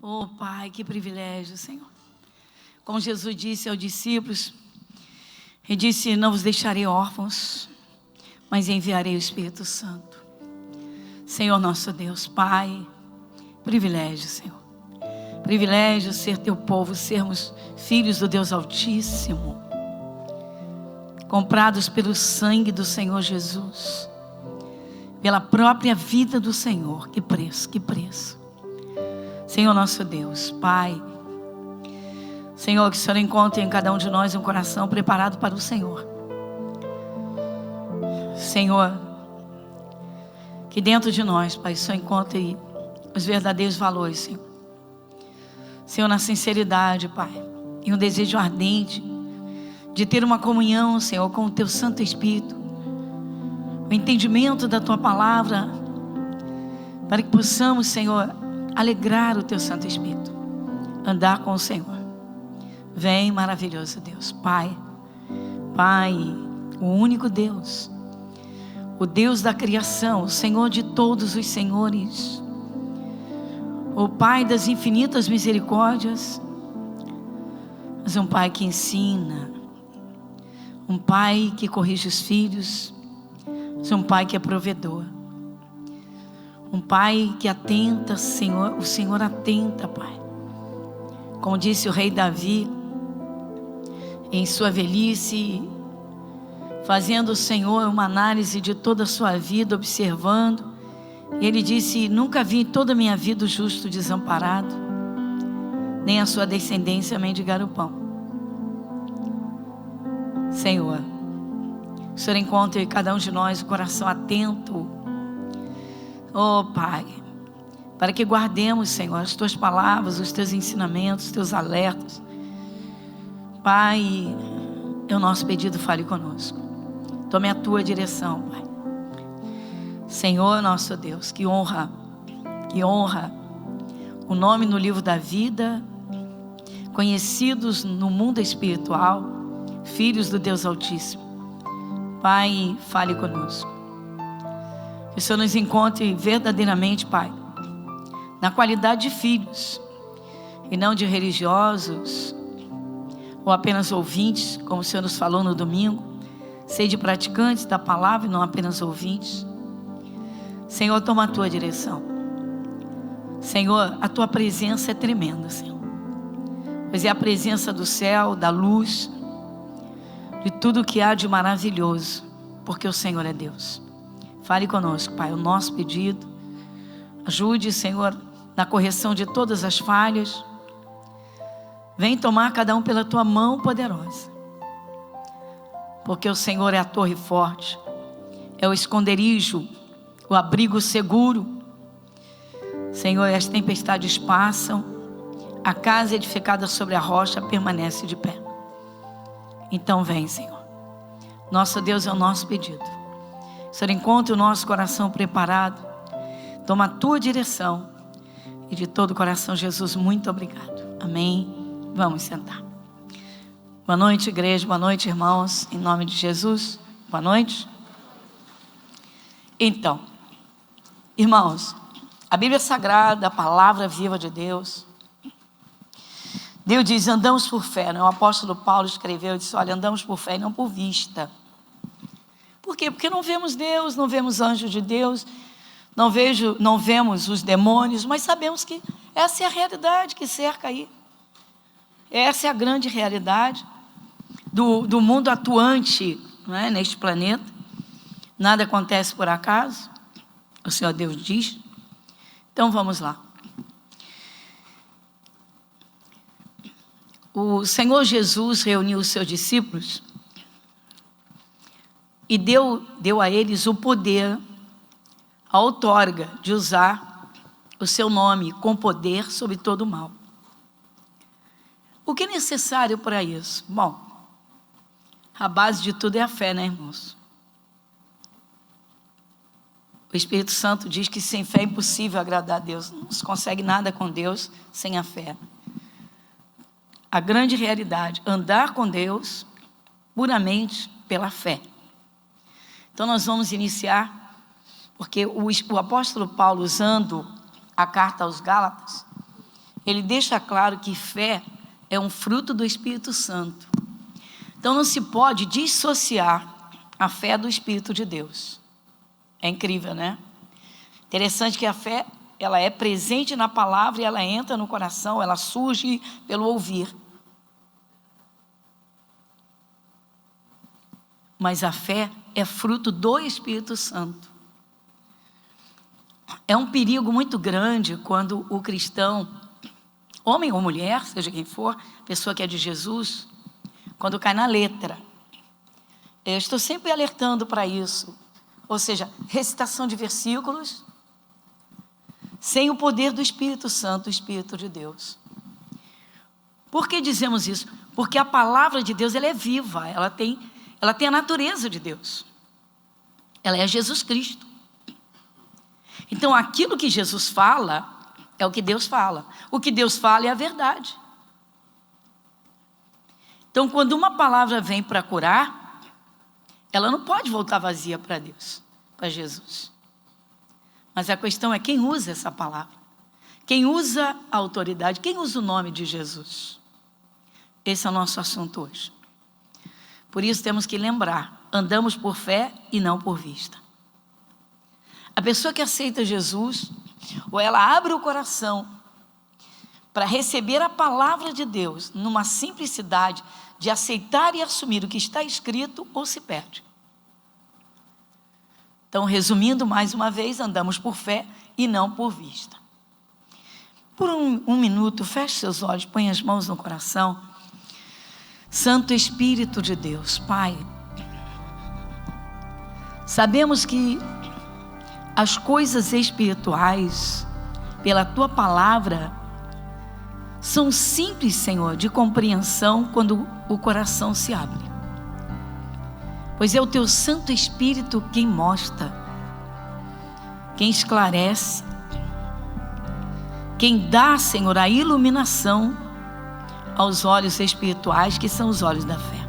Oh, Pai, que privilégio, Senhor. Como Jesus disse aos discípulos, Ele disse: não vos deixarei órfãos, mas enviarei o Espírito Santo. Senhor nosso Deus, Pai, privilégio, Senhor. Privilégio ser teu povo, sermos filhos do Deus Altíssimo, comprados pelo sangue do Senhor Jesus, pela própria vida do Senhor. Que preço, que preço. Senhor nosso Deus, Pai, Senhor, que o Senhor encontre em cada um de nós um coração preparado para o Senhor. Senhor, que dentro de nós, Pai, o Senhor encontre os verdadeiros valores, Senhor. Senhor, na sinceridade, Pai, e um desejo ardente de ter uma comunhão, Senhor, com o Teu Santo Espírito, o entendimento da Tua Palavra, para que possamos, Senhor, alegrar o Teu Santo Espírito, andar com o Senhor. Vem, maravilhoso Deus, Pai, Pai, o único Deus, o Deus da criação, o Senhor de todos os senhores, o Pai das infinitas misericórdias, mas um Pai que ensina, um Pai que corrige os filhos, mas um Pai que é provedor, um Pai que atenta, Senhor, o Senhor atenta, Pai. Como disse o rei Davi, em sua velhice, fazendo o Senhor uma análise de toda a sua vida, observando, ele disse: nunca vi em toda a minha vida o justo desamparado, nem a sua descendência mendigar o pão. Senhor, o Senhor encontre em cada um de nós o coração atento, oh Pai, para que guardemos, Senhor, as Tuas palavras, os Teus ensinamentos, os Teus alertas. Pai, é o nosso pedido, fale conosco. Tome a Tua direção, Pai. Senhor nosso Deus, que honra o nome no livro da vida, conhecidos no mundo espiritual, filhos do Deus Altíssimo. Pai, fale conosco. Que o Senhor nos encontre verdadeiramente, Pai, na qualidade de filhos, e não de religiosos, ou apenas ouvintes, como o Senhor nos falou no domingo. Sede praticantes da palavra e não apenas ouvintes. Senhor, toma a Tua direção. Senhor, a Tua presença é tremenda, Senhor, pois é a presença do céu, da luz, de tudo que há de maravilhoso, porque o Senhor é Deus. Fale conosco, Pai, o nosso pedido. Ajude, Senhor, na correção de todas as falhas. Vem tomar cada um pela Tua mão poderosa, porque o Senhor é a torre forte, é o esconderijo, o abrigo seguro. Senhor, as tempestades passam, a casa edificada sobre a rocha permanece de pé. Então vem, Senhor. Nosso Deus, é o nosso pedido. O Senhor encontre o nosso coração preparado. Toma a Tua direção. E de todo o coração, Jesus, muito obrigado. Amém. Vamos sentar. Boa noite, igreja. Boa noite, irmãos. Em nome de Jesus. Boa noite. Então, irmãos, a Bíblia Sagrada, a palavra viva de Deus, Deus diz: andamos por fé, né? O apóstolo Paulo escreveu e disse: olha, andamos por fé e não por vista. Por quê? Porque não vemos Deus, não vemos anjos de Deus, não vemos os demônios, mas sabemos que essa é a realidade que cerca aí. Essa é a grande realidade do mundo atuante, não é? Neste planeta. Nada acontece por acaso, o Senhor Deus diz. Então vamos lá. O Senhor Jesus reuniu os seus discípulos e deu a eles o poder, a outorga de usar o seu nome com poder sobre todo o mal. O que é necessário para isso? Bom, a base de tudo é a fé, né, irmãos? O Espírito Santo diz que sem fé é impossível agradar a Deus. Não se consegue nada com Deus sem a fé. A grande realidade, andar com Deus puramente pela fé. Então nós vamos iniciar, porque o apóstolo Paulo, usando a carta aos Gálatas, ele deixa claro que fé é um fruto do Espírito Santo. Então não se pode dissociar a fé do Espírito de Deus. É incrível, né? Interessante que a fé, ela é presente na palavra e ela entra no coração, ela surge pelo ouvir. Mas a fé é fruto do Espírito Santo. É um perigo muito grande quando o cristão, homem ou mulher, seja quem for, pessoa que é de Jesus, quando cai na letra. Eu estou sempre alertando para isso. Ou seja, recitação de versículos sem o poder do Espírito Santo, o Espírito de Deus. Por que dizemos isso? Porque a palavra de Deus, ela é viva, ela tem a natureza de Deus. Ela é Jesus Cristo. Então, aquilo que Jesus fala é o que Deus fala. O que Deus fala é a verdade. Então, quando uma palavra vem para curar, ela não pode voltar vazia para Deus, para Jesus. Mas a questão é quem usa essa palavra. Quem usa a autoridade, quem usa o nome de Jesus. Esse é o nosso assunto hoje. Por isso temos que lembrar, andamos por fé e não por vista. A pessoa que aceita Jesus, ou ela abre o coração para receber a palavra de Deus, numa simplicidade de aceitar e assumir o que está escrito, ou se perde. Então, resumindo mais uma vez, andamos por fé e não por vista. Por um minuto, feche seus olhos, põe as mãos no coração. Santo Espírito de Deus, Pai, sabemos que as coisas espirituais, pela Tua palavra, são simples, Senhor, de compreensão quando o coração se abre. Pois é o Teu Santo Espírito quem mostra, quem esclarece, quem dá, Senhor, a iluminação aos olhos espirituais, que são os olhos da fé.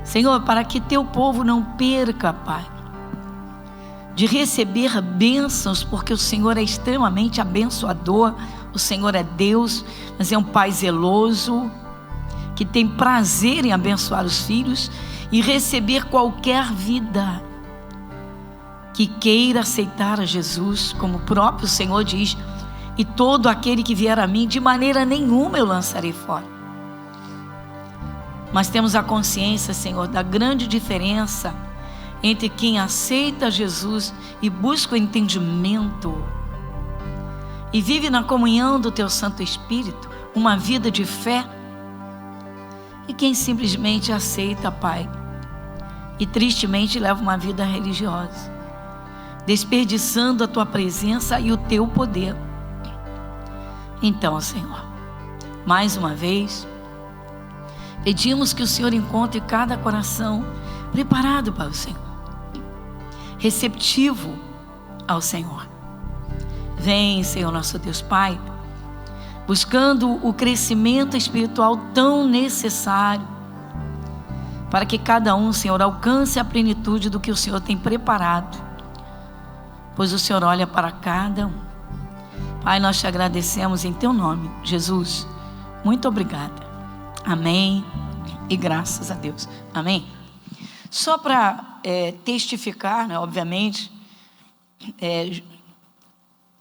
Senhor, para que Teu povo não perca, Pai, de receber bênçãos, porque o Senhor é extremamente abençoador, o Senhor é Deus, mas é um Pai zeloso, que tem prazer em abençoar os filhos e receber qualquer vida que queira aceitar a Jesus, como o próprio Senhor diz, e todo aquele que vier a mim, de maneira nenhuma eu lançarei fora. Mas temos a consciência, Senhor, da grande diferença entre quem aceita Jesus e busca o entendimento e vive na comunhão do Teu Santo Espírito, uma vida de fé, e quem simplesmente aceita, Pai, e tristemente leva uma vida religiosa, desperdiçando a Tua presença e o Teu poder. Então, Senhor, mais uma vez, pedimos que o Senhor encontre cada coração preparado para o Senhor, receptivo ao Senhor. Vem, Senhor nosso Deus Pai, buscando o crescimento espiritual tão necessário, para que cada um, Senhor, alcance a plenitude do que o Senhor tem preparado, pois o Senhor olha para cada um. Pai, nós te agradecemos em Teu nome, Jesus. Muito obrigada. Amém e graças a Deus. Amém. Só para testificar, né, obviamente,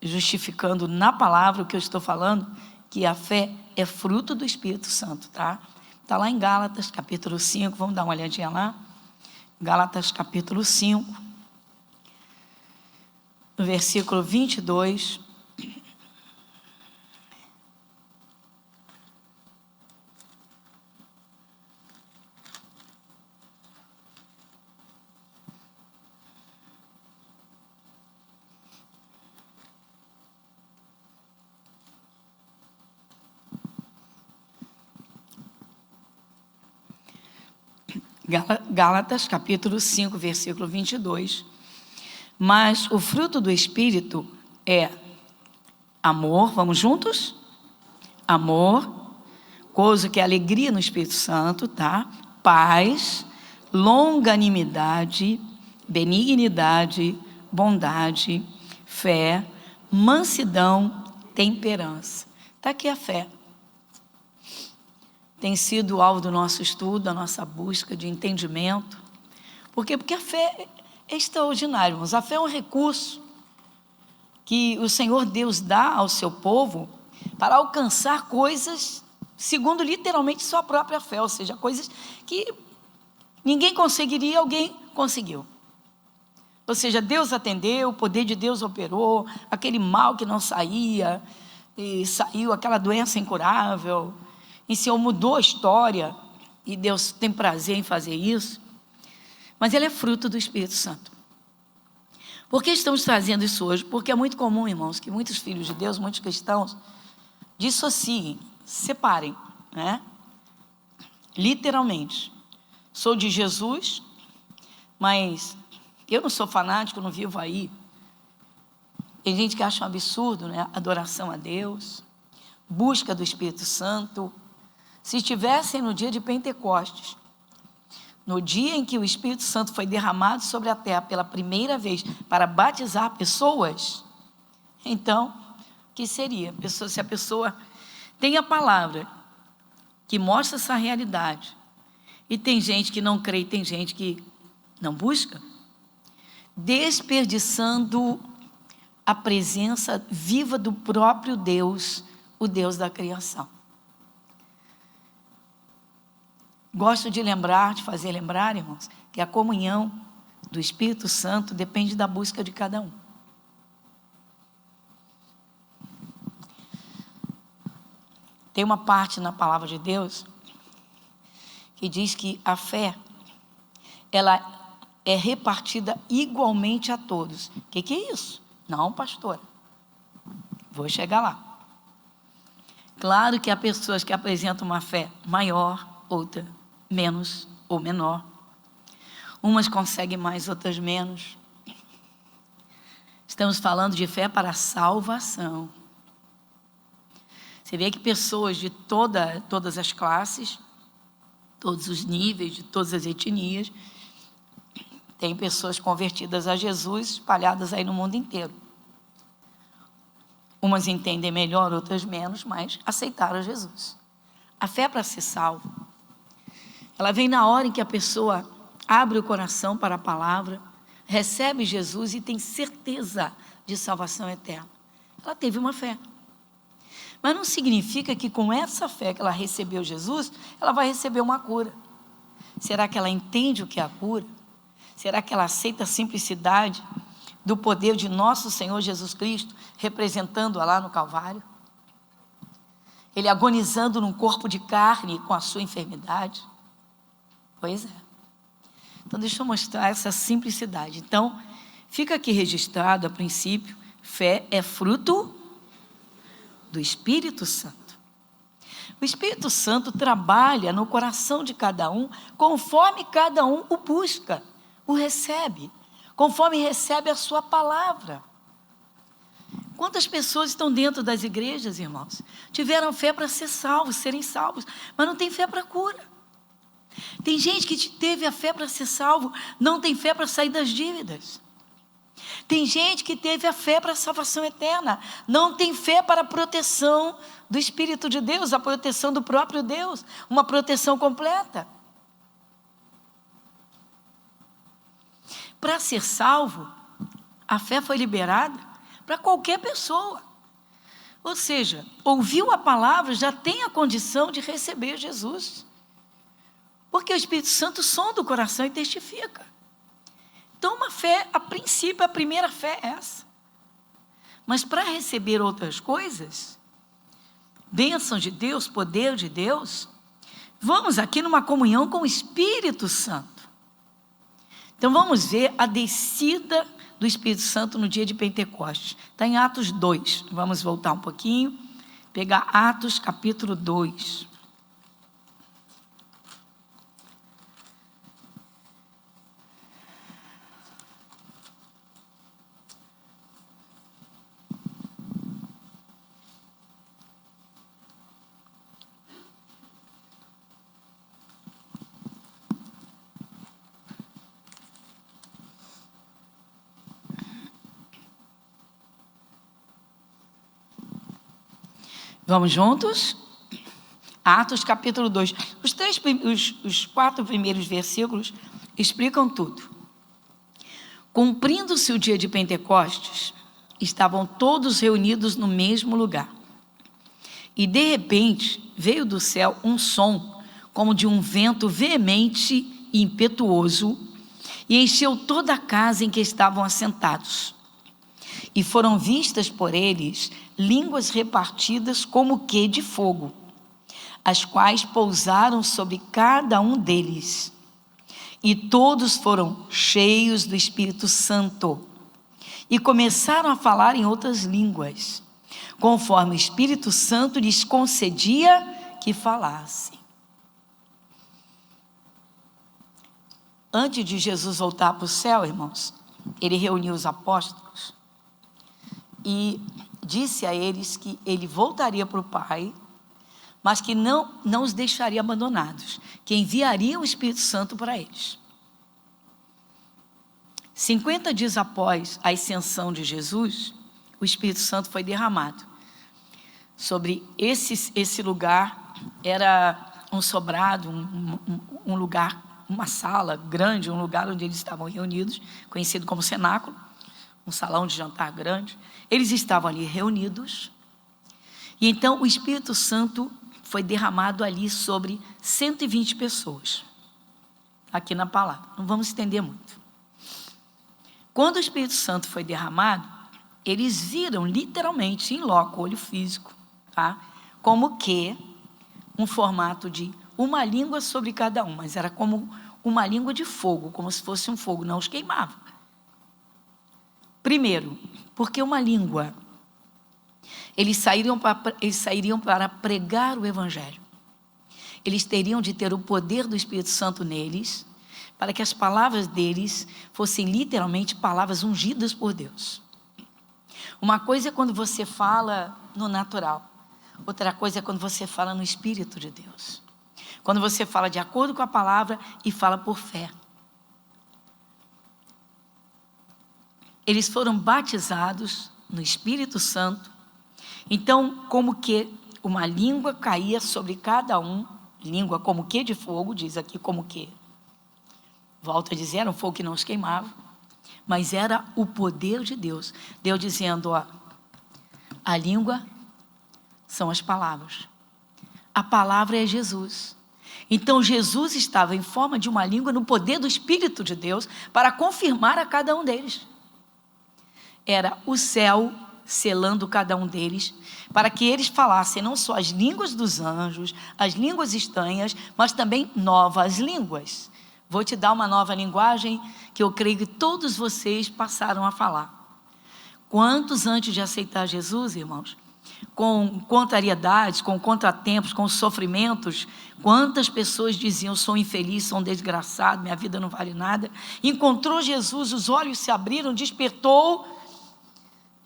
justificando na palavra o que eu estou falando, que a fé é fruto do Espírito Santo, tá? Está lá em Gálatas, capítulo 5, vamos dar uma olhadinha lá. Gálatas, capítulo 5, no versículo 22. Gálatas, capítulo 5, versículo 22. Mas o fruto do Espírito é amor, vamos juntos? Amor, gozo, que é alegria no Espírito Santo, tá? Paz, longanimidade, benignidade, bondade, fé, mansidão temperança. Está aqui a fé. Tem sido o alvo do nosso estudo, da nossa busca de entendimento. Por quê? Porque a fé é extraordinária, irmãos. A fé é um recurso que o Senhor Deus dá ao seu povo para alcançar coisas segundo literalmente sua própria fé, ou seja, coisas que ninguém conseguiria, alguém conseguiu. Ou seja, Deus atendeu, o poder de Deus operou, aquele mal que não saía, e saiu aquela doença incurável, e o Senhor mudou a história, e Deus tem prazer em fazer isso, mas ele é fruto do Espírito Santo. Por que estamos trazendo isso hoje? Porque é muito comum, irmãos, que muitos filhos de Deus, muitos cristãos, dissociem, separem, né? Literalmente. Sou de Jesus, mas eu não sou fanático, não vivo aí. Tem gente que acha um absurdo, né? Adoração a Deus, busca do Espírito Santo. Se estivessem no dia de Pentecostes, no dia em que o Espírito Santo foi derramado sobre a terra pela primeira vez para batizar pessoas, então, o que seria? Se a pessoa tem a palavra que mostra essa realidade, e tem gente que não crê, e tem gente que não busca, desperdiçando a presença viva do próprio Deus, o Deus da criação. Gosto de lembrar, de fazer lembrar, irmãos, que a comunhão do Espírito Santo depende da busca de cada um. Tem uma parte na palavra de Deus que diz que a fé, ela é repartida igualmente a todos. O que é isso? Não, pastora. Vou chegar lá. Claro que há pessoas que apresentam uma fé maior, outra menos ou menor. Umas conseguem mais, outras menos. Estamos falando de fé para a salvação. Você vê que pessoas de todas as classes, todos os níveis, de todas as etnias, tem pessoas convertidas a Jesus espalhadas aí no mundo inteiro. Umas entendem melhor, outras menos, mas aceitaram Jesus. A fé para ser salvo, ela vem na hora em que a pessoa abre o coração para a palavra, recebe Jesus e tem certeza de salvação eterna. Ela teve uma fé. Mas não significa que com essa fé que ela recebeu Jesus, ela vai receber uma cura. Será que ela entende o que é a cura? Será que ela aceita a simplicidade do poder de nosso Senhor Jesus Cristo, representando-a lá no Calvário? Ele agonizando num corpo de carne com a sua enfermidade? Pois é. Então deixa eu mostrar essa simplicidade. Então, fica aqui registrado a princípio, fé é fruto do Espírito Santo. O Espírito Santo trabalha no coração de cada um, conforme cada um o busca, o recebe, conforme recebe a sua palavra. Quantas pessoas estão dentro das igrejas, irmãos? Tiveram fé para ser salvos, serem salvos, mas não tem fé para cura. Tem gente que teve a fé para ser salvo, não tem fé para sair das dívidas. Tem gente que teve a fé para a salvação eterna, não tem fé para a proteção do Espírito de Deus, a proteção do próprio Deus, uma proteção completa. Para ser salvo, a fé foi liberada para qualquer pessoa. Ou seja, ouviu a palavra, já tem a condição de receber Jesus. Porque o Espírito Santo sonda o coração e testifica. Então, uma fé, a princípio, a primeira fé é essa. Mas para receber outras coisas, bênção de Deus, poder de Deus, vamos aqui numa comunhão com o Espírito Santo. Então, vamos ver a descida do Espírito Santo no dia de Pentecostes. Está em Atos 2. Vamos voltar um pouquinho, pegar Atos capítulo 2. Vamos juntos? Atos capítulo 2. Os 4 primeiros versículos explicam tudo. Cumprindo-se o dia de Pentecostes, estavam todos reunidos no mesmo lugar. E de repente veio do céu um som, como de um vento veemente e impetuoso, e encheu toda a casa em que estavam assentados. E foram vistas por eles línguas repartidas como que de fogo, as quais pousaram sobre cada um deles. E todos foram cheios do Espírito Santo e começaram a falar em outras línguas, conforme o Espírito Santo lhes concedia que falassem. Antes de Jesus voltar para o céu, irmãos, ele reuniu os apóstolos e disse a eles que ele voltaria para o Pai, mas que não os deixaria abandonados, que enviaria o Espírito Santo para eles. 50 dias após a ascensão de Jesus, o Espírito Santo foi derramado sobre esse lugar. Era um sobrado, um lugar, uma sala grande, um lugar onde eles estavam reunidos, conhecido como cenáculo, um salão de jantar grande. Eles estavam ali reunidos, e então o Espírito Santo foi derramado ali sobre 120 pessoas, aqui na palavra, não vamos estender muito. Quando o Espírito Santo foi derramado, eles viram literalmente, em loco, olho físico, tá? Como que um formato de uma língua sobre cada um, mas era como uma língua de fogo, como se fosse um fogo, não os queimava. Primeiro, porque uma língua, eles sairiam para pregar o Evangelho. Eles teriam de ter o poder do Espírito Santo neles, para que as palavras deles fossem literalmente palavras ungidas por Deus. Uma coisa é quando você fala no natural, outra coisa é quando você fala no Espírito de Deus. Quando você fala de acordo com a palavra e fala por fé. Eles foram batizados no Espírito Santo. Então, como que uma língua caía sobre cada um, língua como que de fogo, diz aqui como que. Volto a dizer, era um fogo que não os queimava, mas era o poder de Deus. Deus dizendo, ó, a língua são as palavras. A palavra é Jesus. Então Jesus estava em forma de uma língua no poder do Espírito de Deus para confirmar a cada um deles. Era o céu selando cada um deles, para que eles falassem não só as línguas dos anjos, as línguas estranhas, mas também novas línguas. Vou te dar uma nova linguagem que eu creio que todos vocês passaram a falar. Quantos antes de aceitar Jesus, irmãos, com contrariedades, com contratempos, com sofrimentos, quantas pessoas diziam, sou infeliz, sou um desgraçado, minha vida não vale nada. Encontrou Jesus, os olhos se abriram, despertou,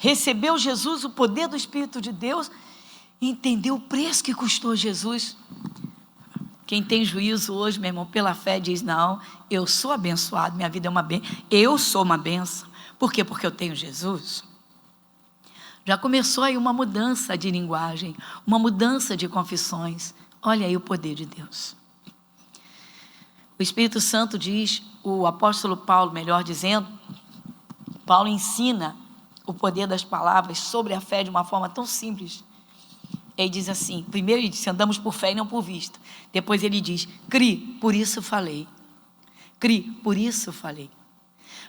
recebeu Jesus, o poder do Espírito de Deus, entendeu o preço que custou Jesus. Quem tem juízo hoje, meu irmão, pela fé diz, não, eu sou abençoado, minha vida é uma bênção, eu sou uma bênção. Por quê? Porque eu tenho Jesus. Já começou aí uma mudança de linguagem, uma mudança de confissões. Olha aí o poder de Deus. O Espírito Santo diz, o apóstolo Paulo, melhor dizendo, Paulo ensina o poder das palavras sobre a fé de uma forma tão simples. Ele diz assim, primeiro ele diz, andamos por fé e não por vista. Depois ele diz, cri, por isso falei. Cri, por isso falei.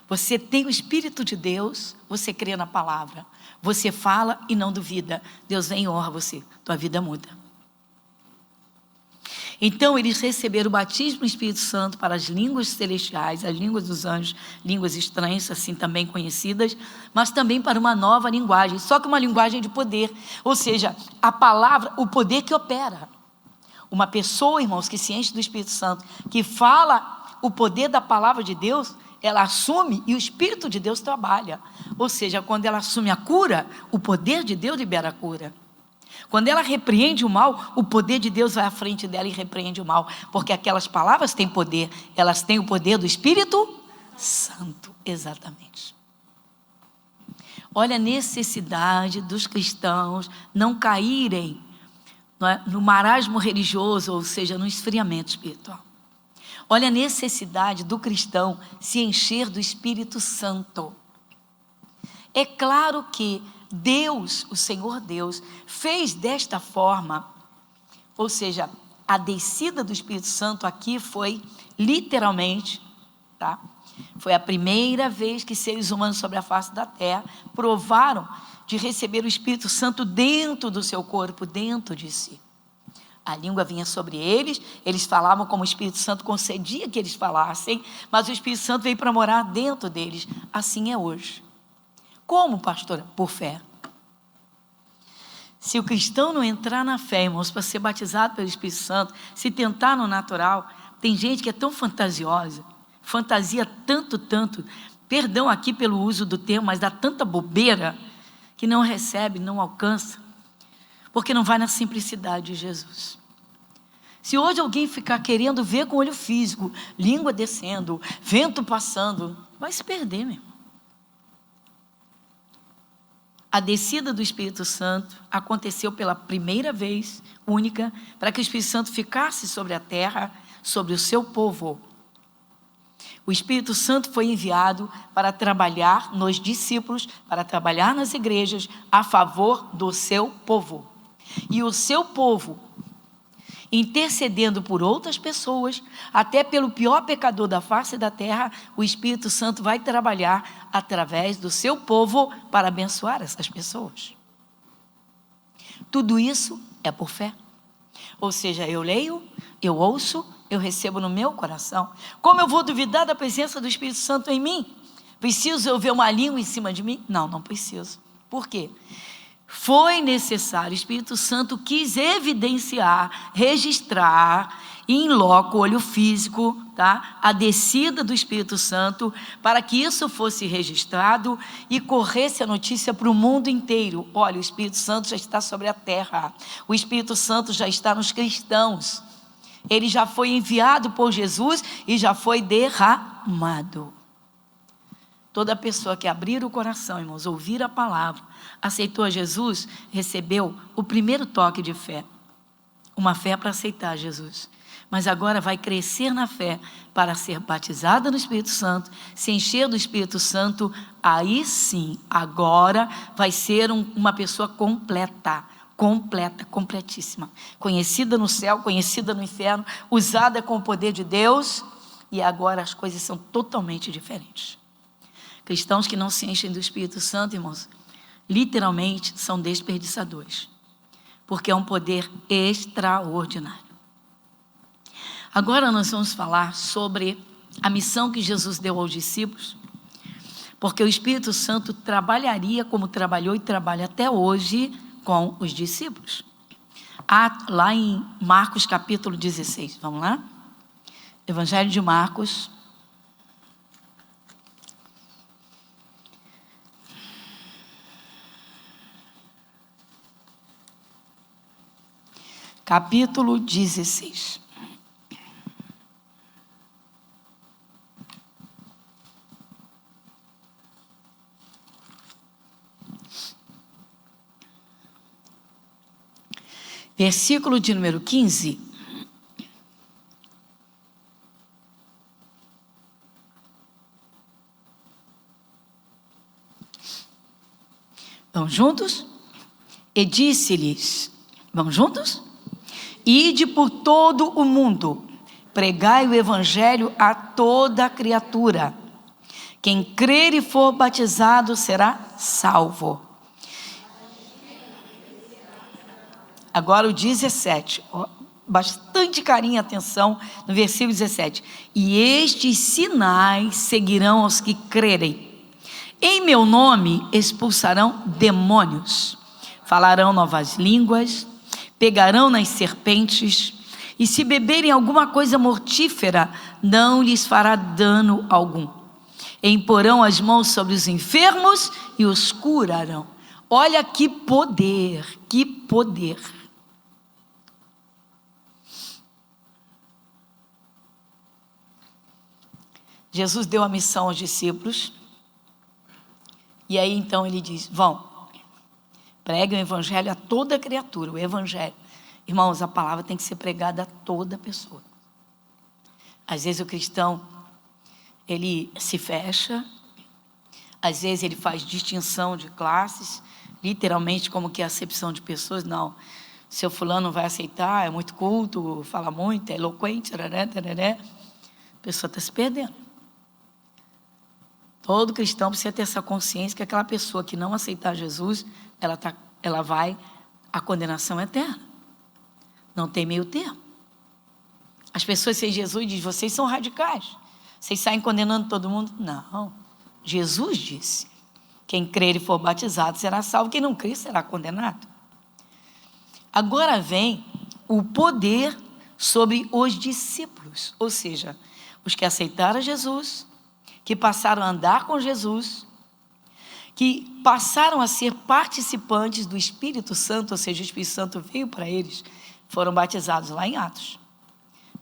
Você tem o Espírito de Deus, você crê na palavra. Você fala e não duvida. Deus vem e honra você, tua vida muda. Então eles receberam o batismo do Espírito Santo para as línguas celestiais, as línguas dos anjos, línguas estranhas, assim também conhecidas, mas também para uma nova linguagem, só que uma linguagem de poder, ou seja, a palavra, o poder que opera. Uma pessoa, irmãos, que se enche do Espírito Santo, que fala o poder da palavra de Deus, ela assume e o Espírito de Deus trabalha. Ou seja, quando ela assume a cura, o poder de Deus libera a cura. Quando ela repreende o mal, o poder de Deus vai à frente dela e repreende o mal. Porque aquelas palavras têm poder, elas têm o poder do Espírito Santo, exatamente. Olha a necessidade dos cristãos não caírem no marasmo religioso, ou seja, no esfriamento espiritual. Olha a necessidade do cristão se encher do Espírito Santo. É claro que Deus, o Senhor Deus, fez desta forma, ou seja, a descida do Espírito Santo aqui foi literalmente, tá? Foi a primeira vez que seres humanos sobre a face da terra provaram de receber o Espírito Santo dentro do seu corpo, dentro de si. A língua vinha sobre eles, eles falavam como o Espírito Santo concedia que eles falassem, mas o Espírito Santo veio para morar dentro deles. Assim é hoje. Como, pastora? Por fé. Se o cristão não entrar na fé, irmãos, para ser batizado pelo Espírito Santo, se tentar no natural, tem gente que é tão fantasiosa, fantasia tanto, perdão aqui pelo uso do termo, mas dá tanta bobeira, que não recebe, não alcança, porque não vai na simplicidade de Jesus. Se hoje alguém ficar querendo ver com olho físico, língua descendo, vento passando, vai se perder, meu irmão. A descida do Espírito Santo aconteceu pela primeira vez, única, para que o Espírito Santo ficasse sobre a terra, sobre o seu povo. O Espírito Santo foi enviado para trabalhar nos discípulos, para trabalhar nas igrejas, a favor do seu povo. E o seu povo, intercedendo por outras pessoas, até pelo pior pecador da face da terra, o Espírito Santo vai trabalhar através do seu povo para abençoar essas pessoas. Tudo isso é por fé. Ou seja, eu leio, eu ouço, eu recebo no meu coração. Como eu vou duvidar da presença do Espírito Santo em mim? Preciso eu ver uma língua em cima de mim? Não, não preciso. Por quê? Foi necessário, o Espírito Santo quis evidenciar, registrar, em loco, olho físico, tá? A descida do Espírito Santo, para que isso fosse registrado e corresse a notícia para o mundo inteiro. Olha, o Espírito Santo já está sobre a terra, o Espírito Santo já está nos cristãos, ele já foi enviado por Jesus e já foi derramado. Toda pessoa que abrir o coração, irmãos, ouvir a palavra, aceitou a Jesus, recebeu o primeiro toque de fé. Uma fé para aceitar Jesus. Mas agora vai crescer na fé para ser batizada no Espírito Santo, se encher do Espírito Santo, aí sim, agora vai ser uma pessoa completa, completíssima. Conhecida no céu, conhecida no inferno, usada com o poder de Deus, e agora as coisas são totalmente diferentes. Cristãos que não se enchem do Espírito Santo, irmãos, literalmente são desperdiçadores, porque é um poder extraordinário. Agora nós vamos falar sobre a missão que Jesus deu aos discípulos, porque o Espírito Santo trabalharia como trabalhou e trabalha até hoje com os discípulos. Lá em Marcos capítulo 16, vamos lá? Evangelho de Marcos, capítulo 16. Versículo de número 15. Vamos juntos? E disse-lhes, vamos juntos? Ide por todo o mundo, pregai o evangelho a toda criatura. Quem crer e for batizado será salvo. Agora o 17, bastante carinho e atenção no versículo 17. E estes sinais seguirão aos que crerem. Em meu nome expulsarão demônios, falarão novas línguas, pegarão nas serpentes, e se beberem alguma coisa mortífera, não lhes fará dano algum. Imporão as mãos sobre os enfermos e os curarão. Olha que poder, que poder. Jesus deu a missão aos discípulos, e aí então ele diz, vão, preguem o evangelho a toda criatura, o evangelho. Irmãos, a palavra tem que ser pregada a toda pessoa. Às vezes o cristão, ele se fecha, às vezes ele faz distinção de classes, literalmente como que a acepção de pessoas. Não, seu fulano não vai aceitar, é muito culto, fala muito, é eloquente, tararé. A pessoa está se perdendo. Todo cristão precisa ter essa consciência que aquela pessoa que não aceitar Jesus, ela vai à condenação eterna. Não tem meio termo. As pessoas sem Jesus dizem, vocês são radicais, vocês saem condenando todo mundo. Não, Jesus disse, quem crer e for batizado será salvo, quem não crer será condenado. Agora vem o poder sobre os discípulos, ou seja, os que aceitaram Jesus, que passaram a andar com Jesus, que passaram a ser participantes do Espírito Santo, ou seja, o Espírito Santo veio para eles, foram batizados lá em Atos.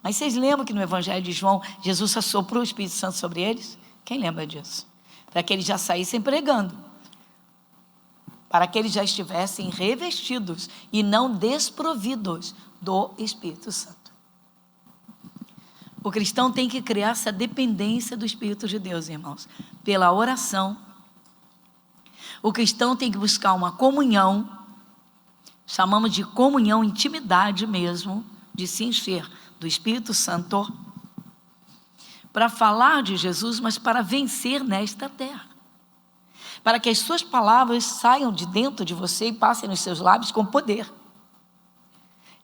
Mas vocês lembram que no Evangelho de João, Jesus assoprou o Espírito Santo sobre eles? Quem lembra disso? Para que eles já saíssem pregando, para que eles já estivessem revestidos e não desprovidos do Espírito Santo. O cristão tem que criar essa dependência do Espírito de Deus, irmãos, pela oração. O cristão tem que buscar uma comunhão, chamamos de comunhão, intimidade mesmo, de se encher do Espírito Santo, para falar de Jesus, mas para vencer nesta terra. Para que as suas palavras saiam de dentro de você e passem nos seus lábios com poder.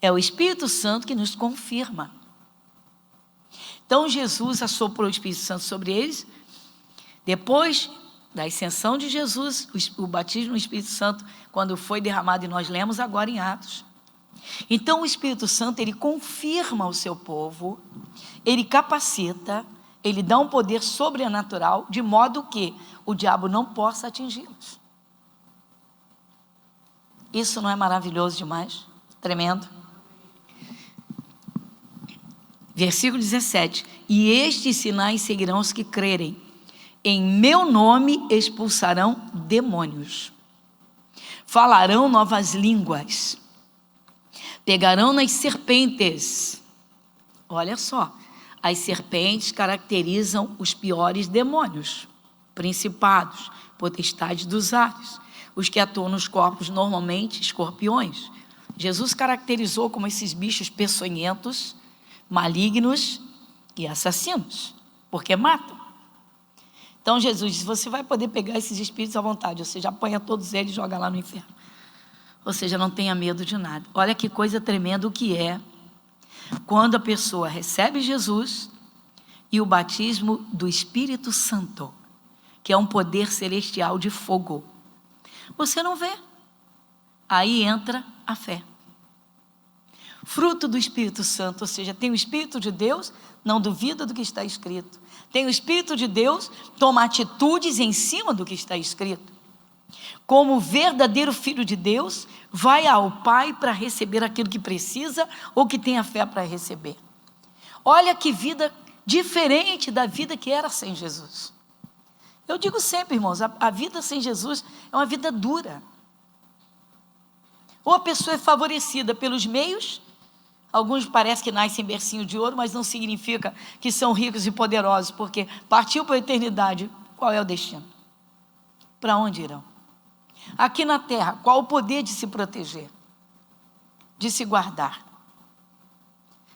É o Espírito Santo que nos confirma. Então Jesus assoprou o Espírito Santo sobre eles. Depois da ascensão de Jesus, o batismo no Espírito Santo, quando foi derramado, e nós lemos agora em Atos. Então o Espírito Santo, ele confirma o seu povo, ele capacita, ele dá um poder sobrenatural, de modo que o diabo não possa atingi-los. Isso não é maravilhoso demais? Tremendo. Versículo 17, e estes sinais seguirão os que crerem, em meu nome expulsarão demônios, falarão novas línguas, pegarão nas serpentes. Olha só, as serpentes caracterizam os piores demônios, principados, potestades dos ares, os que atuam nos corpos normalmente, escorpiões. Jesus caracterizou como esses bichos peçonhentos, malignos e assassinos, porque matam. Então Jesus disse, você vai poder pegar esses espíritos à vontade, ou seja, apanha todos eles e joga lá no inferno. Ou seja, não tenha medo de nada. Olha que coisa tremenda o que é quando a pessoa recebe Jesus e o batismo do Espírito Santo, que é um poder celestial de fogo. Você não vê. Aí entra a fé. Fruto do Espírito Santo, ou seja, tem o Espírito de Deus, não duvida do que está escrito. Tem o Espírito de Deus, toma atitudes em cima do que está escrito. Como verdadeiro filho de Deus, vai ao Pai para receber aquilo que precisa ou que tem a fé para receber. Olha que vida diferente da vida que era sem Jesus. Eu digo sempre, irmãos, a vida sem Jesus é uma vida dura. Ou a pessoa é favorecida pelos meios. Alguns parecem que nascem em bercinho de ouro, mas não significa que são ricos e poderosos, porque partiu para a eternidade. Qual é o destino? Para onde irão? Aqui na terra, qual o poder de se proteger? De se guardar?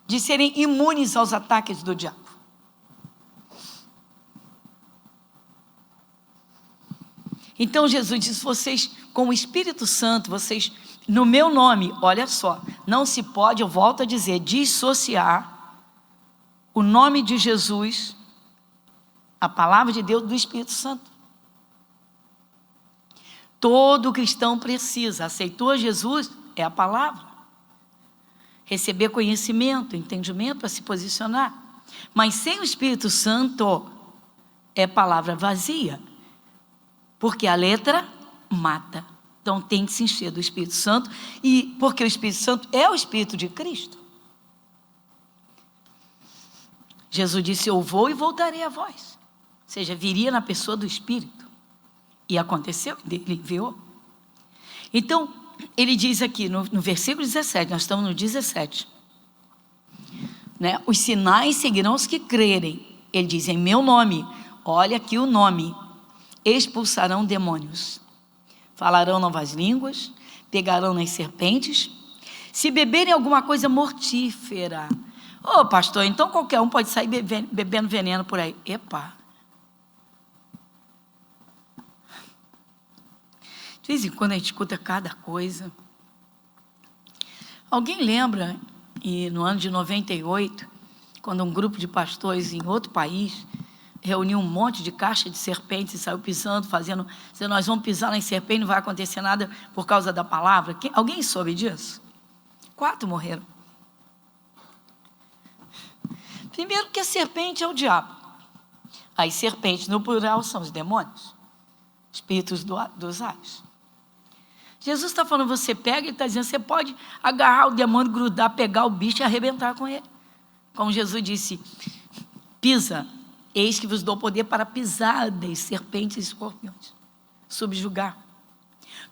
De serem imunes aos ataques do diabo? Então Jesus diz, vocês com o Espírito Santo, vocês... No meu nome, olha só, não se pode, eu volto a dizer, dissociar o nome de Jesus, a palavra de Deus, do Espírito Santo. Todo cristão precisa, aceitou Jesus, é a palavra. Receber conhecimento, entendimento para se posicionar. Mas sem o Espírito Santo, é palavra vazia. Porque a letra mata. Então tem que se encher do Espírito Santo, e porque o Espírito Santo é o Espírito de Cristo. Jesus disse, eu vou e voltarei a vós. Ou seja, viria na pessoa do Espírito. E aconteceu, ele enviou. Então, ele diz aqui no versículo 17, nós estamos no 17, né? Os sinais seguirão os que crerem. Ele diz, em meu nome, olha aqui o nome, expulsarão demônios, falarão novas línguas, pegarão nas serpentes, se beberem alguma coisa mortífera. Ô pastor, então qualquer um pode sair bebendo veneno por aí. Epa! De vez em quando a gente escuta cada coisa. Alguém lembra, e no ano de 98, quando um grupo de pastores em outro país reuniu um monte de caixa de serpentes e saiu pisando, fazendo, dizendo, nós vamos pisar nas serpentes, não vai acontecer nada por causa da palavra? Alguém soube disso? 4 morreram. Primeiro que a serpente é o diabo. As serpentes, no plural, são os demônios, espíritos dos ais. Jesus está falando, você pega e está dizendo, você pode agarrar o demônio, grudar, pegar o bicho e arrebentar com ele. Como Jesus disse, pisa, eis que vos dou poder para pisar das serpentes e escorpiões, subjugar.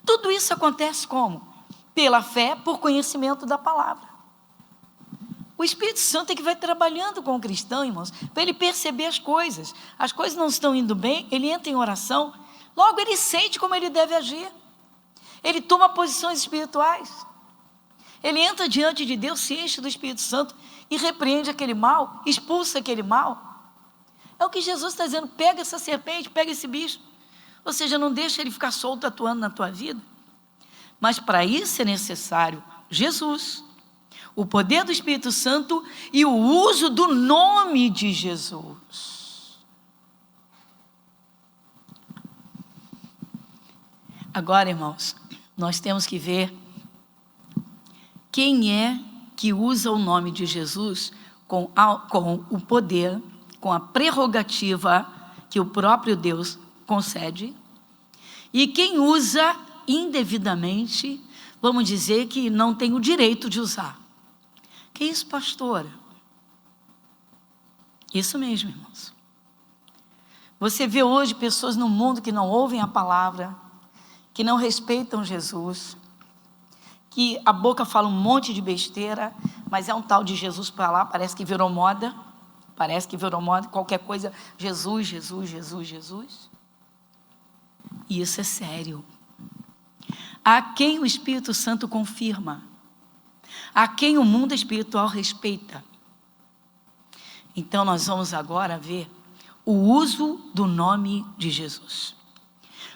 Tudo isso acontece como? Pela fé, por conhecimento da palavra. O Espírito Santo é que vai trabalhando com o cristão, irmãos, para ele perceber as coisas não estão indo bem, ele entra em oração, logo ele sente como ele deve agir. Ele toma posições espirituais. Ele entra diante de Deus, se enche do Espírito Santo e repreende aquele mal, expulsa aquele mal. É o que Jesus está dizendo, pega essa serpente, pega esse bicho. Ou seja, não deixa ele ficar solto atuando na tua vida. Mas para isso é necessário Jesus, o poder do Espírito Santo e o uso do nome de Jesus. Agora, irmãos, nós temos que ver quem é que usa o nome de Jesus com o poder, com a prerrogativa que o próprio Deus concede, e quem usa indevidamente, vamos dizer que não tem o direito de usar. Que isso, pastora? Isso mesmo, irmãos. Você vê hoje pessoas no mundo que não ouvem a palavra, que não respeitam Jesus, que a boca fala um monte de besteira, mas é um tal de Jesus para lá, parece que virou moda, qualquer coisa, Jesus, Jesus, Jesus, Jesus. E isso é sério. A quem o Espírito Santo confirma, a quem o mundo espiritual respeita. Então nós vamos agora ver o uso do nome de Jesus.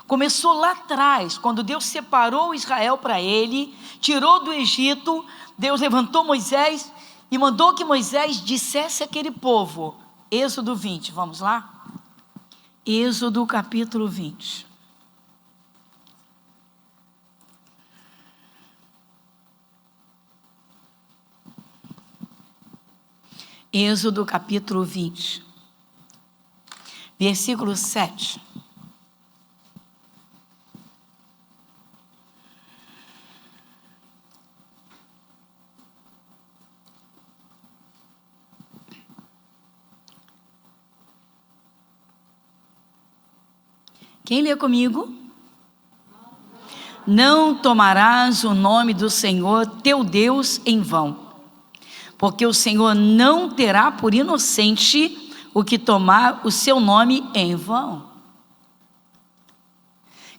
Começou lá atrás, quando Deus separou Israel para ele, tirou do Egito, Deus levantou Moisés e mandou que Moisés dissesse àquele povo, Êxodo 20, vamos lá? Êxodo capítulo 20. Êxodo capítulo 20, versículo 7. Quem lê comigo? Não tomarás o nome do Senhor teu Deus em vão, porque o Senhor não terá por inocente o que tomar o seu nome em vão.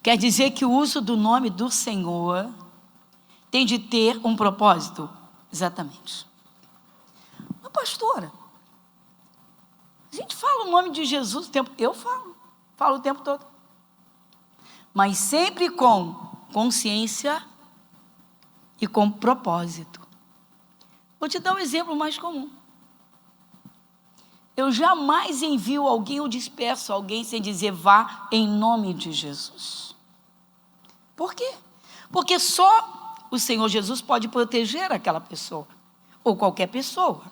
Quer dizer que o uso do nome do Senhor tem de ter um propósito? Exatamente. Mas pastora, a gente fala o nome de Jesus o tempo, eu falo o tempo todo. Mas sempre com consciência e com propósito. Vou te dar um exemplo mais comum. Eu jamais envio alguém ou disperso alguém sem dizer vá em nome de Jesus. Por quê? Porque só o Senhor Jesus pode proteger aquela pessoa, ou qualquer pessoa.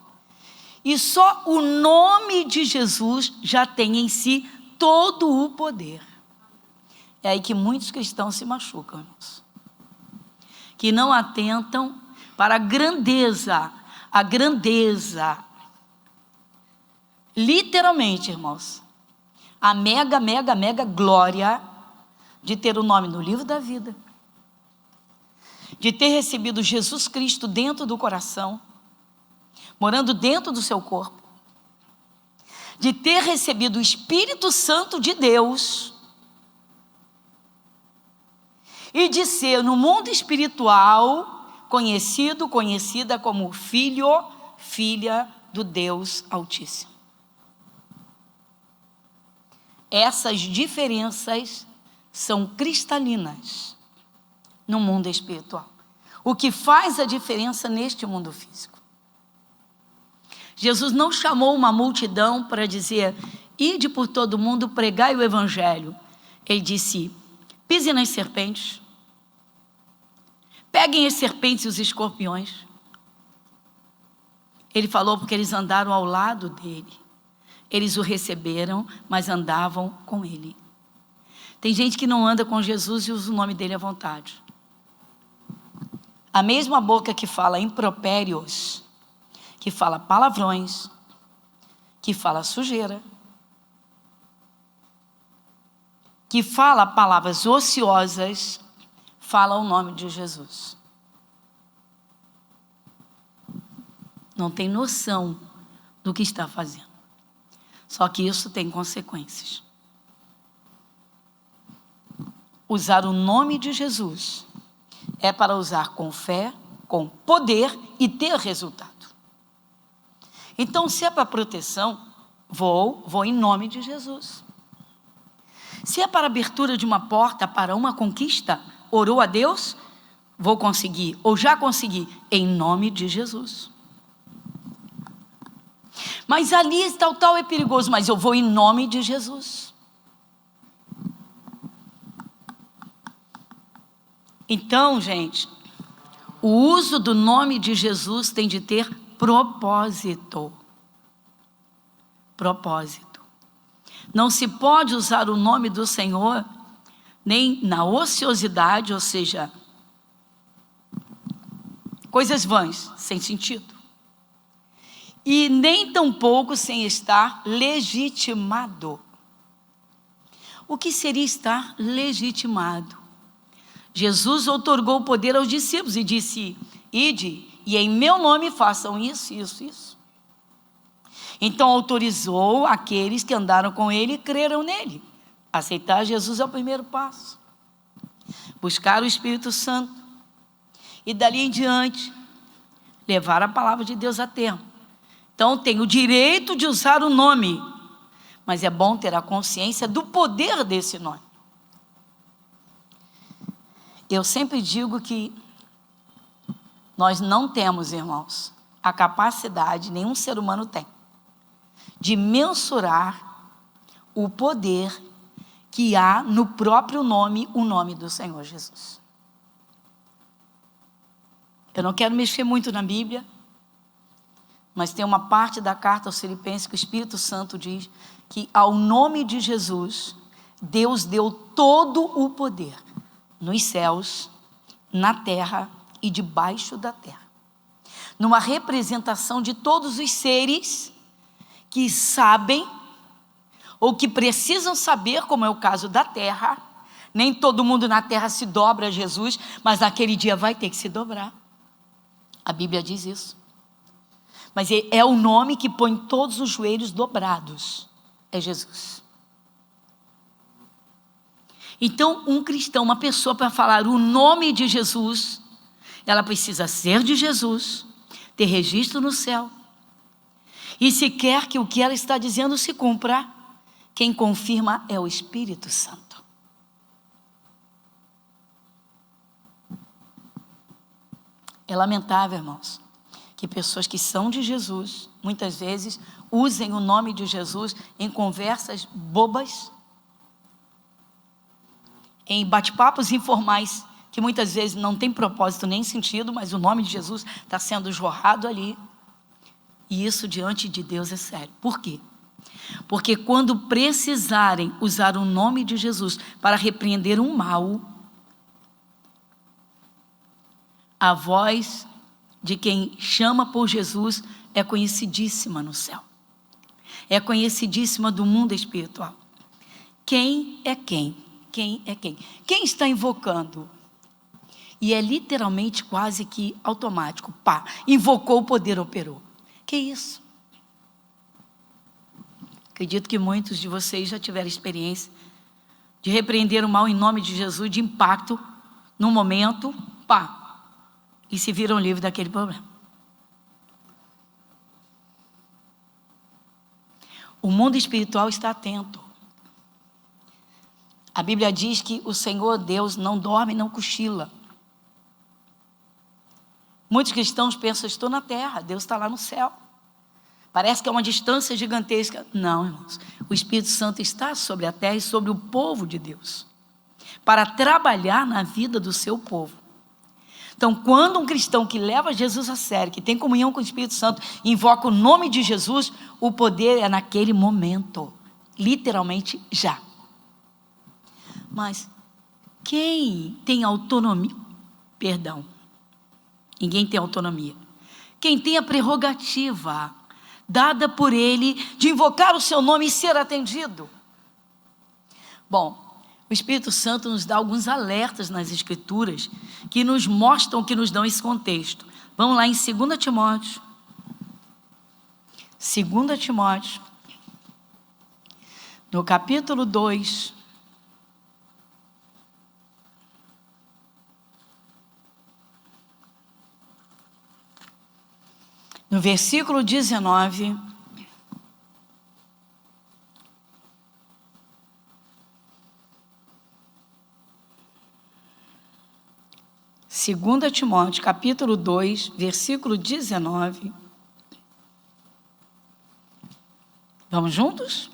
E só o nome de Jesus já tem em si todo o poder. É aí que muitos cristãos se machucam, irmãos. Que não atentam para a grandeza, literalmente, irmãos, a mega glória de ter o nome no livro da vida. de ter recebido Jesus Cristo dentro do coração, morando dentro do seu corpo, de ter recebido o Espírito Santo de Deus e de ser no mundo espiritual conhecida como filho, filha do Deus Altíssimo. Essas diferenças são cristalinas no mundo espiritual. O que faz a diferença neste mundo físico. Jesus não chamou uma multidão para dizer: ide por todo mundo, pregai o evangelho. Ele disse: pisem nas serpentes, peguem as serpentes e os escorpiões. Ele falou porque eles andaram ao lado dele. Eles o receberam, mas andavam com ele. Tem gente que não anda com Jesus e usa o nome dele à vontade. A mesma boca que fala impropérios, que fala palavrões, que fala sujeira, que fala palavras ociosas, fala o nome de Jesus. Não tem noção do que está fazendo. Só que isso tem consequências. Usar o nome de Jesus é para usar com fé, com poder e ter resultado. Então, se é para proteção, vou em nome de Jesus. Se é para abertura de uma porta, para uma conquista, orou a Deus, vou conseguir, ou já consegui, em nome de Jesus. Mas ali tal é perigoso, mas eu vou em nome de Jesus. Então, gente, o uso do nome de Jesus tem de ter propósito. Propósito. Não se pode usar o nome do Senhor nem na ociosidade, ou seja, coisas vãs, sem sentido. E nem tampouco sem estar legitimado. O que seria estar legitimado? Jesus outorgou o poder aos discípulos e disse: ide, e em meu nome façam isso, isso, isso. Então autorizou aqueles que andaram com ele e creram nele. Aceitar Jesus é o primeiro passo. Buscar o Espírito Santo. E dali em diante, levar a palavra de Deus a termo. Então tem o direito de usar o nome, mas é bom ter a consciência do poder desse nome. Eu sempre digo que nós não temos, irmãos, a capacidade, nenhum ser humano tem, de mensurar o poder que há no próprio nome, o nome do Senhor Jesus. Eu não quero mexer muito na Bíblia, mas tem uma parte da carta aos Filipenses que o Espírito Santo diz que ao nome de Jesus, Deus deu todo o poder nos céus, na terra e debaixo da terra. Numa representação de todos os seres que sabem ou que precisam saber, como é o caso da terra. Nem todo mundo na terra se dobra a Jesus, mas naquele dia vai ter que se dobrar. A Bíblia diz isso. Mas é o nome que põe todos os joelhos dobrados. É Jesus. Então, um cristão, uma pessoa, para falar o nome de Jesus, ela precisa ser de Jesus, ter registro no céu. E se quer que o que ela está dizendo se cumpra, quem confirma é o Espírito Santo. É lamentável, irmãos, que pessoas que são de Jesus, muitas vezes, usem o nome de Jesus em conversas bobas, em bate-papos informais, que muitas vezes não tem propósito nem sentido, mas o nome de Jesus está sendo jorrado ali. E isso diante de Deus é sério. Por quê? Porque quando precisarem usar o nome de Jesus para repreender um mal, a voz de quem chama por Jesus é conhecidíssima no céu. É conhecidíssima do mundo espiritual. Quem é quem? Quem é quem? Quem está invocando E é literalmente quase que automático. Pá, invocou o poder, operou. Que isso? Acredito que muitos de vocês já tiveram experiência de repreender o mal em nome de Jesus, de impacto, num momento, pá, e se viram livres daquele problema. O mundo espiritual está atento. A Bíblia diz que o Senhor Deus não dorme, não cochila. Muitos cristãos pensam, estou na terra, Deus está lá no céu. Parece que é uma distância gigantesca. Não, irmãos. O Espírito Santo está sobre a terra e sobre o povo de Deus, para trabalhar na vida do seu povo. Então, quando um cristão que leva Jesus a sério, que tem comunhão com o Espírito Santo, invoca o nome de Jesus, o poder é naquele momento. Literalmente, já. Mas, quem tem autonomia? Perdão. Ninguém tem autonomia. Quem tem a prerrogativa dada por Ele de invocar o seu nome e ser atendido. Bom, o Espírito Santo nos dá alguns alertas nas Escrituras que nos mostram, que nos dão esse contexto. Vamos lá em 2 Timóteo. 2 Timóteo, no capítulo 2. No versículo 19, Segunda Timóteo, capítulo 2, versículo 19. Vamos juntos?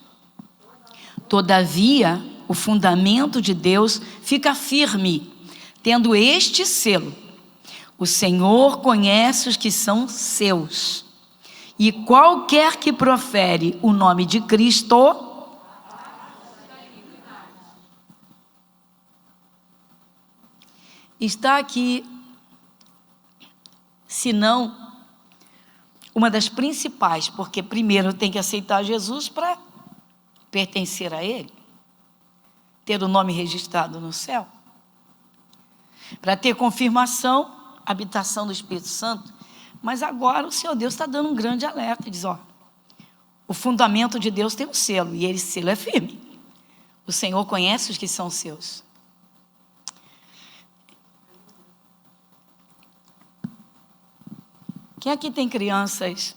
Todavia, o fundamento de Deus fica firme, tendo este selo: o Senhor conhece os que são seus, e qualquer que profere o nome de Cristo está aqui, se não uma das principais, porque primeiro tem que aceitar Jesus para pertencer a Ele, ter o nome registrado no céu, para ter confirmação, habitação do Espírito Santo. Mas agora o Senhor Deus está dando um grande alerta, diz, ó, o fundamento de Deus tem um selo, e esse selo é firme. O Senhor conhece os que são seus. Quem aqui tem crianças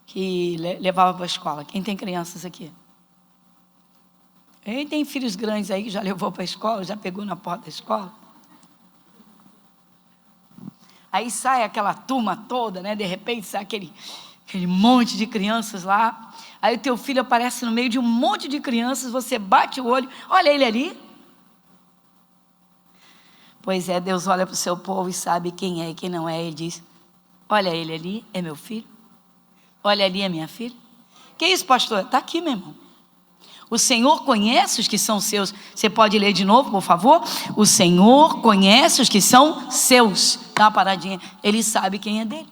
que levava para a escola? Quem tem crianças aqui? Quem tem filhos grandes aí que já levou para a escola, já pegou na porta da escola? Aí sai aquela turma toda, né? De repente sai aquele monte de crianças lá. Aí o teu filho aparece no meio de um monte de crianças, você bate o olho, olha ele ali. Pois é, Deus olha para o seu povo e sabe quem é e quem não é. Ele diz, olha ele ali, é meu filho. Olha ali, é minha filha. Que isso, pastor? Está aqui, meu irmão. O Senhor conhece os que são seus. Você pode ler de novo, por favor? O Senhor conhece os que são seus. Dá uma paradinha. Ele sabe quem é dele.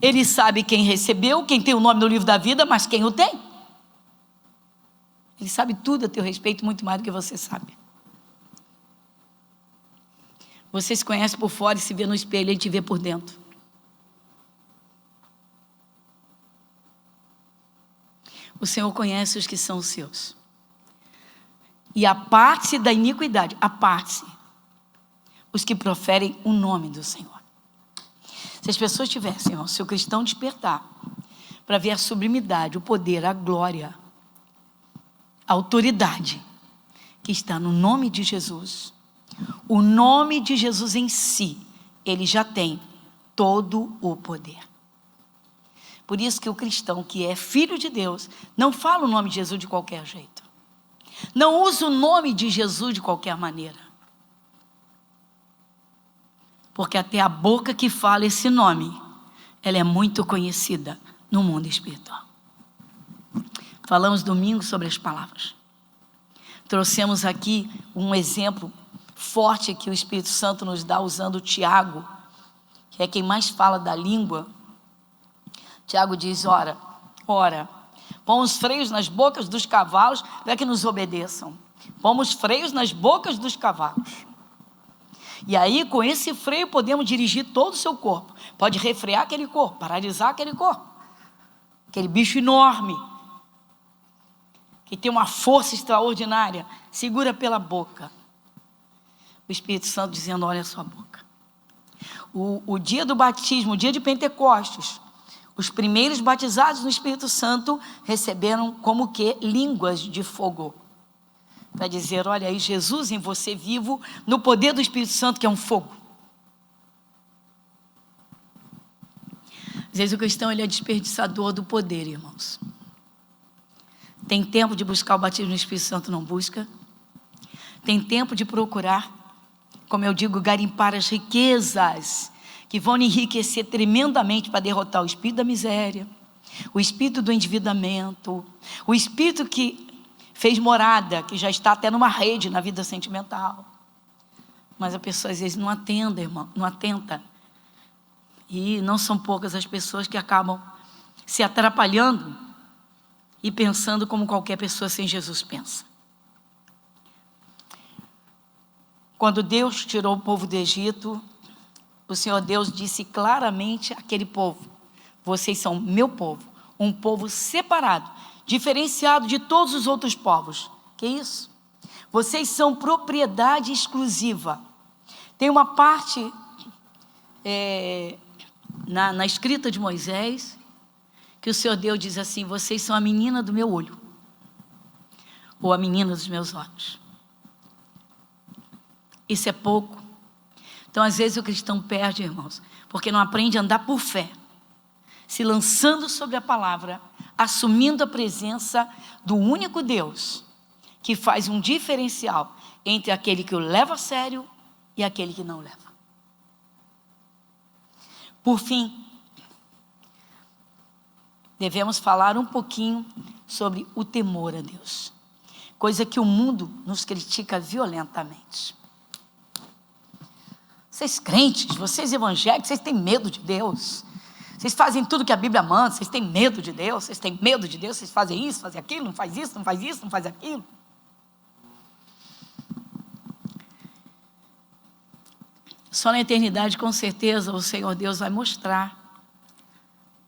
Ele sabe quem recebeu, quem tem o nome no livro da vida, mas quem o tem. Ele sabe tudo a teu respeito, muito mais do que você sabe. Você se conhece por fora e se vê no espelho, ele te vê por dentro. O Senhor conhece os que são seus. E aparte-se da iniquidade, aparte-se os que proferem o nome do Senhor. Se as pessoas tivessem, irmão, se o cristão despertar para ver a sublimidade, o poder, a glória, a autoridade que está no nome de Jesus, o nome de Jesus em si, ele já tem todo o poder. Por isso que o cristão que é filho de Deus, não fala o nome de Jesus de qualquer jeito. Não usa o nome de Jesus de qualquer maneira. Porque até a boca que fala esse nome, ela é muito conhecida no mundo espiritual. Falamos domingo sobre as palavras. Trouxemos aqui um exemplo forte que o Espírito Santo nos dá usando Tiago, que é quem mais fala da língua. Tiago diz, ora, põe os freios nas bocas dos cavalos para que nos obedeçam. Põe os freios nas bocas dos cavalos. E aí, com esse freio, podemos dirigir todo o seu corpo. Pode refrear aquele corpo, paralisar aquele corpo. Aquele bicho enorme, que tem uma força extraordinária, segura pela boca. O Espírito Santo dizendo, olha a sua boca. O dia do batismo, o dia de Pentecostes, os primeiros batizados no Espírito Santo receberam como que línguas de fogo. Para dizer, olha aí, Jesus em você vivo, no poder do Espírito Santo, que é um fogo. Às vezes o cristão ele é desperdiçador do poder, irmãos. Tem tempo de buscar o batismo no Espírito Santo, não busca. Tem tempo de procurar, como eu digo, garimpar as riquezas que vão enriquecer tremendamente para derrotar o espírito da miséria, o espírito do endividamento, o espírito que fez morada, que já está até numa rede na vida sentimental. Mas a pessoa às vezes não atenta, irmão, não atenta. E não são poucas as pessoas que acabam se atrapalhando e pensando como qualquer pessoa sem Jesus pensa. Quando Deus tirou o povo do Egito, o Senhor Deus disse claramente àquele povo, vocês são meu povo, um povo separado, diferenciado de todos os outros povos. Que isso? Vocês são propriedade exclusiva. Tem uma parte na escrita de Moisés, que o Senhor Deus diz assim, vocês são a menina do meu olho, ou a menina dos meus olhos. Isso é pouco. Então às vezes o cristão perde, irmãos, porque não aprende a andar por fé, se lançando sobre a palavra, assumindo a presença do único Deus, que faz um diferencial entre aquele que o leva a sério e aquele que não leva. Por fim, devemos falar um pouquinho sobre o temor a Deus, coisa que o mundo nos critica violentamente. Vocês crentes, vocês evangélicos, vocês têm medo de Deus, vocês fazem tudo que a Bíblia manda, vocês têm medo de Deus, vocês têm medo de Deus, vocês fazem isso, fazem aquilo, não faz isso, não faz isso, não faz aquilo. Só na eternidade, com certeza, o Senhor Deus vai mostrar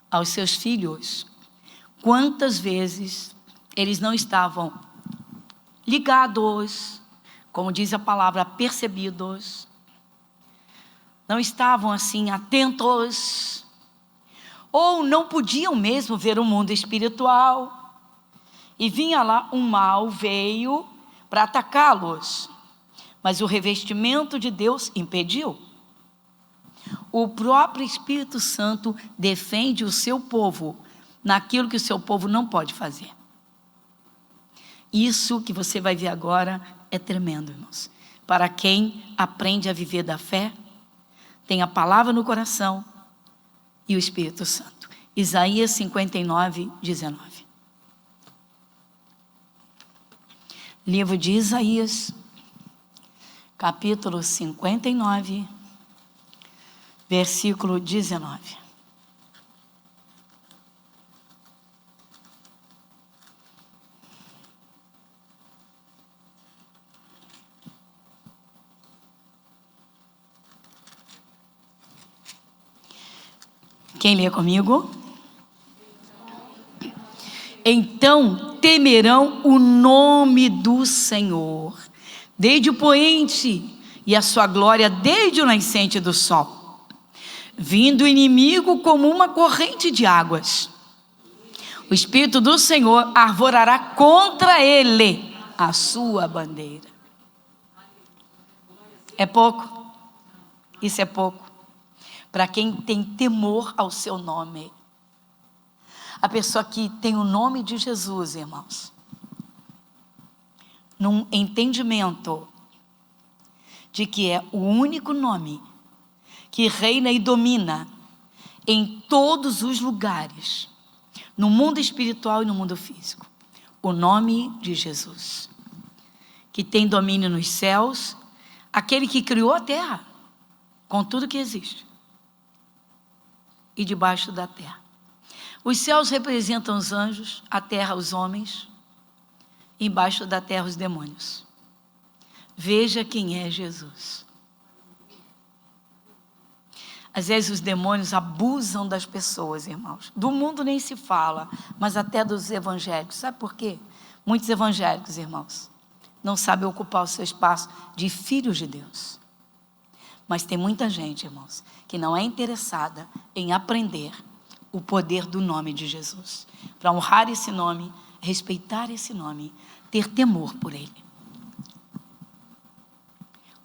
aos seus filhos quantas vezes eles não estavam ligados, como diz a palavra, percebidos, não estavam assim atentos, ou não podiam mesmo ver o mundo espiritual, e vinha lá um mal, veio para atacá-los, mas o revestimento de Deus impediu. O próprio Espírito Santo defende o seu povo naquilo que o seu povo não pode fazer. Isso que você vai ver agora é tremendo, irmãos. Para quem aprende a viver da fé, tem a palavra no coração e o Espírito Santo. Isaías 59, 19. Livro de Isaías, capítulo 59, versículo 19. Quem lê comigo? Então temerão o nome do Senhor, desde o poente, e a sua glória desde o nascente do sol. Vindo o inimigo como uma corrente de águas, o Espírito do Senhor arvorará contra ele a sua bandeira. É pouco? Isso é pouco para quem tem temor ao seu nome. A pessoa que tem o nome de Jesus, irmãos, num entendimento de que é o único nome que reina e domina em todos os lugares, no mundo espiritual e no mundo físico. O nome de Jesus, que tem domínio nos céus, aquele que criou a terra, com tudo que existe, e debaixo da terra. Os céus representam os anjos, a terra os homens, e embaixo da terra os demônios. Veja quem é Jesus. Às vezes os demônios abusam das pessoas, irmãos. Do mundo nem se fala, mas até dos evangélicos. Sabe por quê? Muitos evangélicos, irmãos, não sabem ocupar o seu espaço de filhos de Deus. Mas tem muita gente, irmãos, que não é interessada em aprender o poder do nome de Jesus. Para honrar esse nome, respeitar esse nome, ter temor por ele.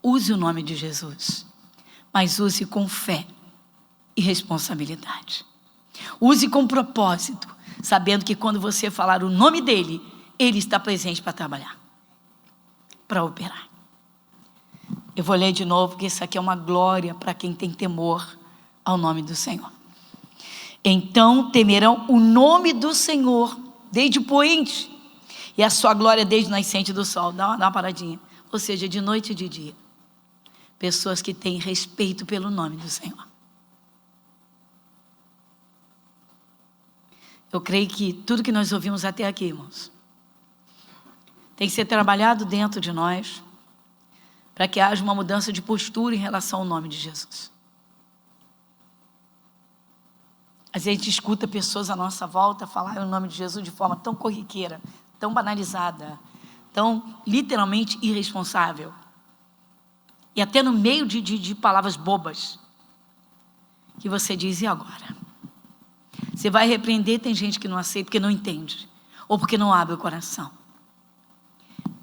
Use o nome de Jesus, mas use com fé e responsabilidade. Use com propósito, sabendo que quando você falar o nome dele, ele está presente para trabalhar, para operar. Eu vou ler de novo, porque isso aqui é uma glória para quem tem temor ao nome do Senhor. Então temerão o nome do Senhor desde o poente, e a sua glória desde o nascente do sol. Dá uma paradinha. Ou seja, de noite e de dia. Pessoas que têm respeito pelo nome do Senhor. Eu creio que tudo que nós ouvimos até aqui, irmãos, tem que ser trabalhado dentro de nós, para que haja uma mudança de postura em relação ao nome de Jesus. Às vezes a gente escuta pessoas à nossa volta falar o nome de Jesus de forma tão corriqueira, tão banalizada, tão literalmente irresponsável. E até no meio de palavras bobas, que você diz, e agora? Você vai repreender, tem gente que não aceita porque não entende, ou porque não abre o coração.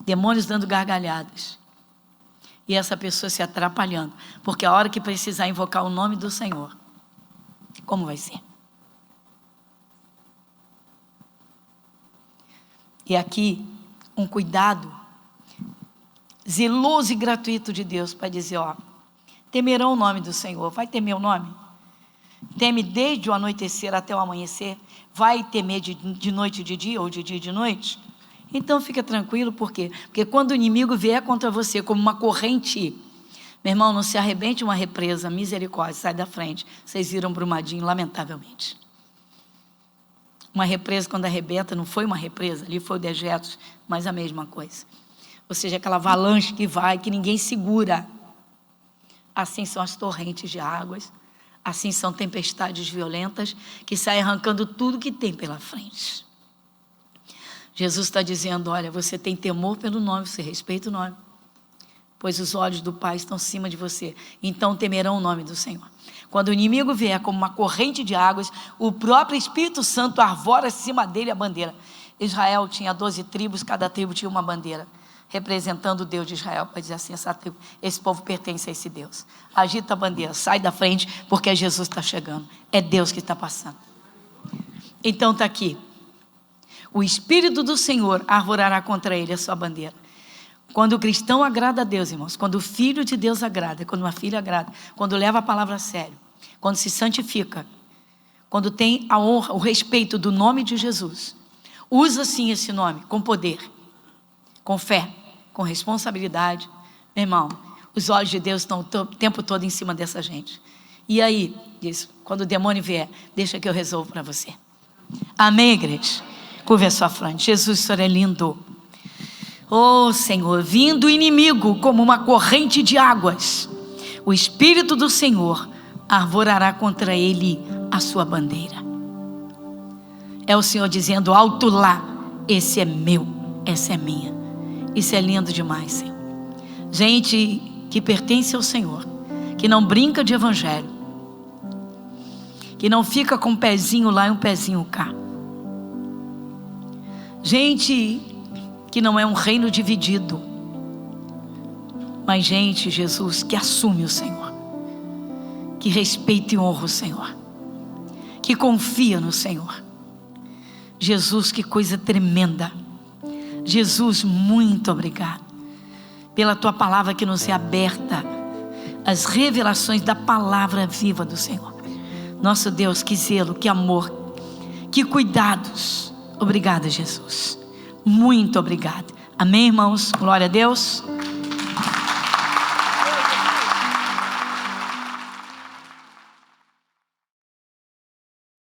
Demônios dando gargalhadas. E essa pessoa se atrapalhando, porque a hora que precisar invocar o nome do Senhor, como vai ser? E aqui, um cuidado zeloso e gratuito de Deus para dizer, temerão o nome do Senhor. Vai temer o nome? Teme desde o anoitecer até o amanhecer? Vai temer de noite e de dia, ou de dia e de noite? Então fica tranquilo, por quê? Porque quando o inimigo vier contra você como uma corrente, meu irmão, não se arrebente uma represa, misericórdia, sai da frente. Vocês viram Brumadinho, lamentavelmente. Uma represa, quando arrebenta, não foi uma represa, ali foi o dejetos, mas a mesma coisa. Ou seja, aquela avalanche que vai, que ninguém segura. Assim são as torrentes de águas, assim são tempestades violentas, que saem arrancando tudo que tem pela frente. Jesus está dizendo, olha, você tem temor pelo nome, você respeita o nome, pois os olhos do Pai estão acima de você, então temerão o nome do Senhor. Quando o inimigo vier como uma corrente de águas, o próprio Espírito Santo arvora acima dele a bandeira. Israel tinha 12 tribos, cada tribo tinha uma bandeira, representando o Deus de Israel, para dizer assim, esse povo pertence a esse Deus. Agita a bandeira, sai da frente, porque Jesus está chegando, é Deus que está passando. Então está aqui, o Espírito do Senhor arvorará contra ele a sua bandeira. Quando o cristão agrada a Deus, irmãos, quando o filho de Deus agrada, quando uma filha agrada, quando leva a palavra a sério, quando se santifica, quando tem a honra, o respeito do nome de Jesus, usa sim esse nome com poder, com fé, com responsabilidade. Meu irmão, os olhos de Deus estão o tempo todo em cima dessa gente. E aí, diz, quando o demônio vier, deixa que eu resolvo para você. Amém, igreja? Curva a sua fronte. Jesus, o Senhor é lindo. Oh, Senhor, vindo o inimigo como uma corrente de águas, o Espírito do Senhor arvorará contra ele a sua bandeira. É o Senhor dizendo, alto lá, esse é meu, essa é minha. Isso é lindo demais, Senhor. Gente que pertence ao Senhor, que não brinca de evangelho, que não fica com um pezinho lá e um pezinho cá. Gente que não é um reino dividido, mas gente, Jesus, que assume o Senhor, que respeita e honra o Senhor, que confia no Senhor. Jesus, que coisa tremenda. Jesus, muito obrigado pela tua palavra que nos é aberta, as revelações da palavra viva do Senhor. Nosso Deus, que zelo, que amor, que cuidados. Obrigada, Jesus. Muito obrigada. Amém, irmãos? Glória a Deus.